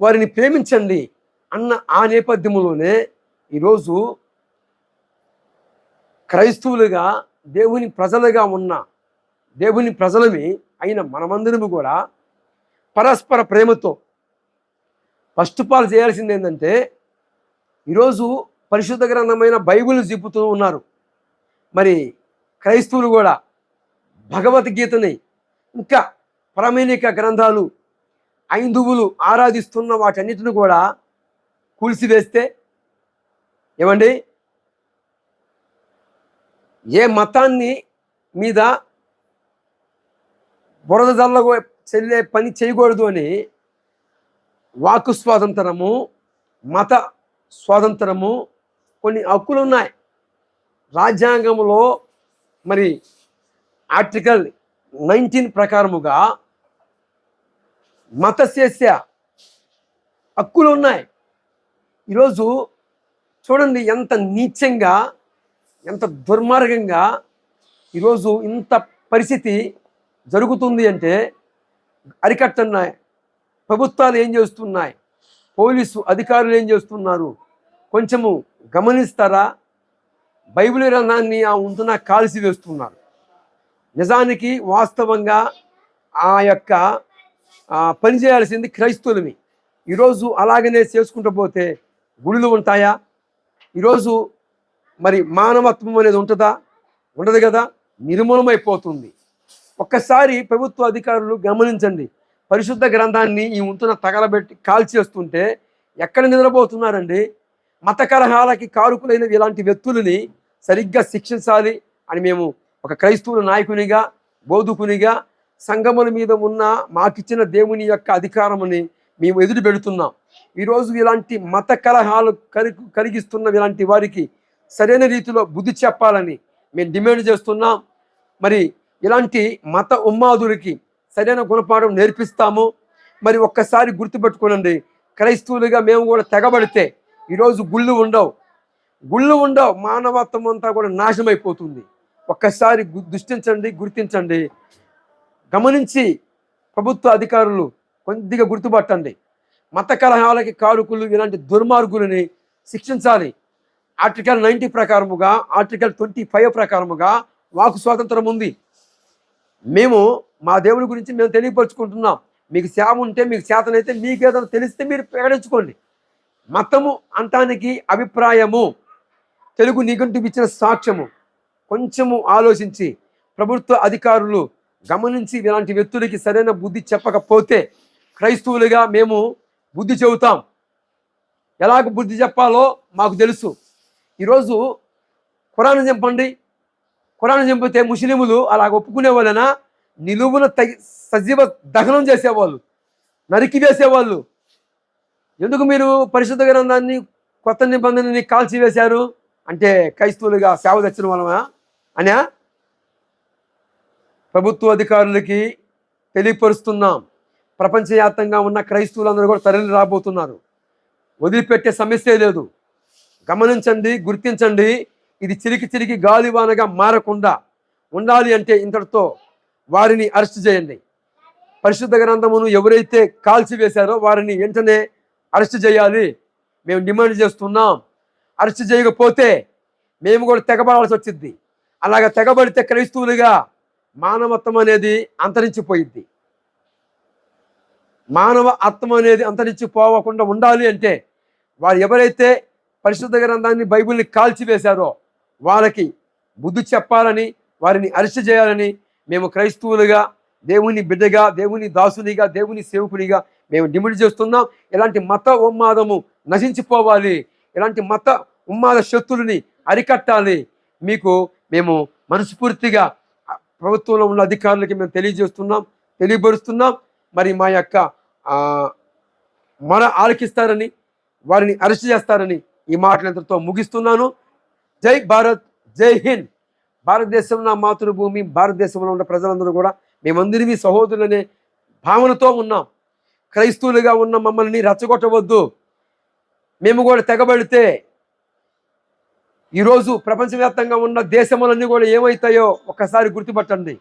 వారిని ప్రేమించండి అన్న ఆ నేపథ్యంలోనే ఈరోజు క్రైస్తవులుగా దేవుని ప్రజలుగా ఉన్న దేవుని ప్రజలమి అయిన మనమందరము కూడా పరస్పర ప్రేమతో ఫస్ట్ ఆఫ్ ఆల్ చేయాల్సింది ఏంటంటే, ఈరోజు పరిశుద్ధ గ్రంథమైన బైబిల్ చెబుతూ ఉన్నారు. మరి క్రైస్తవులు కూడా భగవద్గీతని ఇంకా ప్రామాణిక గ్రంథాలు హైందువులు ఆరాధిస్తున్న వాటన్నిటిని కూడా కూల్చివేస్తే ఏమండి, ఏ మతాన్ని మీద బురద జల్లగో చెల్లే పని చేయకూడదు అని వాక్కు స్వాతంత్రము, మత స్వాతంత్రము, కొన్ని హక్కులు ఉన్నాయి రాజ్యాంగంలో. మరి ఆర్టికల్ 19 ప్రకారముగా మత స్వేచ్ఛ హక్కులు ఉన్నాయి. ఈరోజు చూడండి ఎంత నీచంగా, ఎంత దుర్మార్గంగా ఈరోజు ఇంత పరిస్థితి జరుగుతుంది అంటే అరికట్టున్నాయి. ప్రభుత్వాలు ఏం చేస్తున్నాయి, పోలీసు అధికారులు ఏం చేస్తున్నారు, కొంచెము గమనిస్తారా? బైబిల్ గ్రంథాన్ని ఆ ఉంటున్న కాల్చి వేస్తున్నారు. నిజానికి వాస్తవంగా ఆ యొక్క పని చేయాల్సింది క్రైస్తవులమి. ఈరోజు అలాగనే చేసుకుంటూ పోతే గుడులు ఉంటాయా? ఈరోజు మరి మానవత్వం అనేది ఉంటుందా? ఉండదు కదా, నిర్మూలమైపోతుంది. ఒక్కసారి ప్రభుత్వ అధికారులు గమనించండి. పరిశుద్ధ గ్రంథాన్ని ఈ ఉంటున్న తగలబెట్టి కాల్చేస్తుంటే ఎక్కడ నిద్రపోతున్నారండి? మత కలహాలకి కారుకులైన ఇలాంటి వ్యక్తులని సరిగ్గా శిక్షించాలి అని మేము ఒక క్రైస్తవుల నాయకునిగా, బోధకునిగా, సంఘముల మీద ఉన్న మాకిచ్చిన దేవుని యొక్క అధికారముని మేము ఎదురు పెడుతున్నాం. ఈరోజు ఇలాంటి మత కలహాలు కలిగిస్తున్న ఇలాంటి వారికి సరైన రీతిలో బుద్ధి చెప్పాలని మేము డిమాండ్ చేస్తున్నాం. మరి ఇలాంటి మత ఉన్మాదులకి సరైన గుణపాఠం నేర్పిస్తాము. మరి ఒక్కసారి గుర్తుపెట్టుకోనండి, క్రైస్తవులుగా మేము కూడా తెగబడితే ఈరోజు గుళ్ళు ఉండవు, మానవత్వం అంతా కూడా నాశనం అయిపోతుంది. ఒక్కసారి దృష్టించండి, గుర్తించండి, గమనించి ప్రభుత్వ అధికారులు కొద్దిగా గుర్తుపట్టండి. మత కలహాలకి కారుకులు ఇలాంటి దుర్మార్గులని శిక్షించాలి. ఆర్టికల్ 90 ప్రకారముగా, ఆర్టికల్ 25 ప్రకారముగా వాకు స్వాతంత్రం ఉంది. మేము మా దేవుడి గురించి మేము తెలియపరుచుకుంటున్నాం. మీకు సేవ ఉంటే, మీకు చేతనైతే, మీకు ఏదైనా తెలిస్తే మీరు ప్రకటించుకోండి. మతము అంటానికి అభిప్రాయము తెలుగు నిఘంటువు ఇచ్చిన సాక్ష్యము. కొంచెము ఆలోచించి ప్రభుత్వ అధికారులు గమనించి ఇలాంటి వ్యక్తులకి సరైన బుద్ధి చెప్పకపోతే క్రైస్తవులుగా మేము బుద్ధి చెబుతాం. ఎలాగ బుద్ధి చెప్పాలో మాకు తెలుసు. ఈరోజు ఖురాన్ చంపండి, ఖురాన్ చంపితే ముస్లింలు అలాగ ఒప్పుకునే వాళ్ళైనా నిలువున సజీవ దహనం చేసేవాళ్ళు, నరికి వేసేవాళ్ళు. ఎందుకు మీరు పరిశుద్ధ గ్రంథాన్ని, కొత్త నిబంధనని కాల్చివేశారు అంటే క్రైస్తవులుగా సేవ తెచ్చిన వాళ్ళమా అనే ప్రభుత్వ అధికారులకి తెలియపరుస్తున్నాం. ప్రపంచవ్యాప్తంగా ఉన్న క్రైస్తవులందరూ కూడా తరలి రాబోతున్నారు. వదిలిపెట్టే సమస్య లేదు. గమనించండి, గుర్తించండి. ఇది చిరికి గాలివానగా మారకుండా ఉండాలి అంటే ఇంతటితో వారిని అరెస్ట్ చేయండి. పరిశుద్ధ గ్రంథమును ఎవరైతే కాల్చివేశారో వారిని వెంటనే అరెస్ట్ చేయాలి మేము డిమాండ్ చేస్తున్నాం. అరెస్ట్ చేయకపోతే మేము కూడా తెగబడాల్సి వచ్చింది. అలాగ తెగబడితే క్రైస్తవులుగా మానవత్వం అనేది అంతరించిపోయిద్ది. మానవ ఆత్మ అనేది అంతరించిపోవకుండా ఉండాలి అంటే వారు ఎవరైతే పరిశుద్ధ గ్రంథాన్ని, బైబిల్ని కాల్చివేశారో వాళ్ళకి బుద్ధి చెప్పాలని, వారిని అరెస్ట్ చేయాలని మేము క్రైస్తవులుగా, దేవుని బిడ్డగా, దేవుని దాసునిగా, దేవుని సేవకునిగా మేము డిమాండ్ చేస్తున్నాం. ఇలాంటి మత ఉన్మాదము నశించిపోవాలి. ఇలాంటి మత ఉన్మాద శక్తులని అరికట్టాలి. మీకు మేము మనస్ఫూర్తిగా ప్రభుత్వంలో ఉన్న అధికారులకి మేము తెలియపరుస్తున్నాం. మరి మా యొక్క మన ఆలకిస్తారని, వారిని అరెస్ట్ చేస్తారని ఈ మాటలంతటితో ముగిస్తున్నాను. జై భారత్, జై హింద్. భారతదేశం నా మాతృభూమి. భారతదేశంలో ఉన్న ప్రజలందరూ కూడా మేమందరినీ సహోదరులనే భావనతో ఉన్నాం. క్రైస్తవులుగా ఉన్న మమ్మల్ని రెచ్చగొట్టవద్దు. మేము కూడా తెగబడితే ఈరోజు ప్రపంచవ్యాప్తంగా ఉన్న దేశములన్నీ కూడా ఏమవుతాయో ఒక్కసారి గుర్తుపట్టండి.